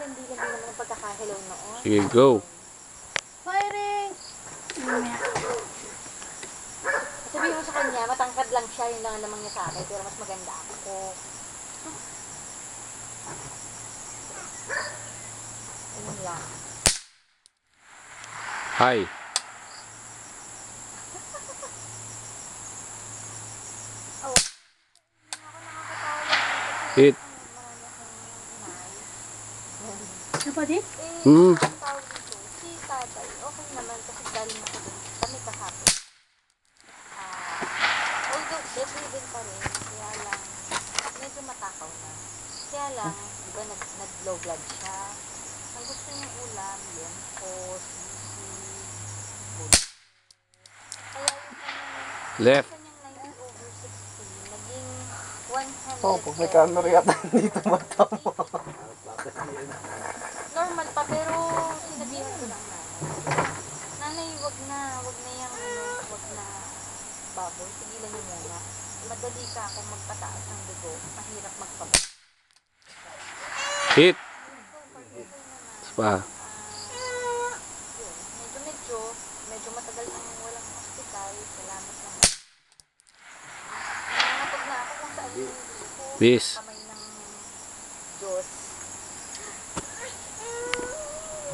landi-landi naman ang pagkakahilaw noon. Sige, go. Firing! Sabihin mo sa kanya, matangkad lang siya, yun lang ang lamang niya sa akin, pero mas maganda ako. Ayun lang. Hi. Hit. Ano pa din? Hmm. Ang tawag dito, si tatay, okay naman kasi galing ako dun. Kami kahapon. Although, bedridden pa rin, kaya lang, medyo matakaw na. Kaya lang, di ba, nag-low blood siya. Ang gusto niyang ulam, lempo, sisi, bulo. Kaya yung kanyang, Left. kanyang 90/60, naging 100. Oh, pag may camera yata dito mata mo. Normal pa, pero sinabihan ko lang nanay, wag na yung wag na baboy, tigilan niyo muna. Madali ka kung magpataas ng dugo, mahirap magpabot. Hit. Pa. Medyo matagal nang walang hospital. Salamat naman. Nangatog na ako kung saan yung gusto ko. Bis. Kamay ng Diyos.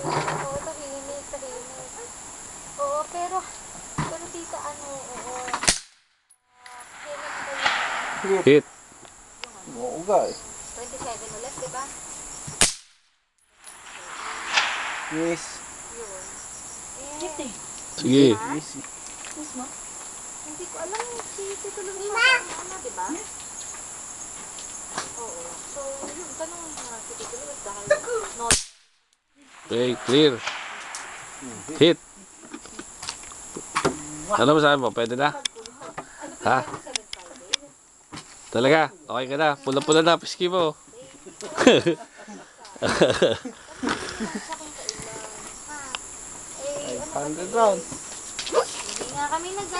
Oo, tahimik. Oo, pero tita, oo. Kailan ba yung Hit. Oo, guys. 27 ulit, diba? Yes. Yun. Hit eh. Sige. Easy. Mismo? Hindi ko alam si Tito Luis ano, diba? Oo. So, yun, tanong mo nga si Tito Luis dahil not Okay, clear. Hit. Ano masabi mo? Pwede na? Ha? Talaga? Okay ka na? Pula-pula na, piski mo. eh, ano 100 rounds. hindi nga kami nag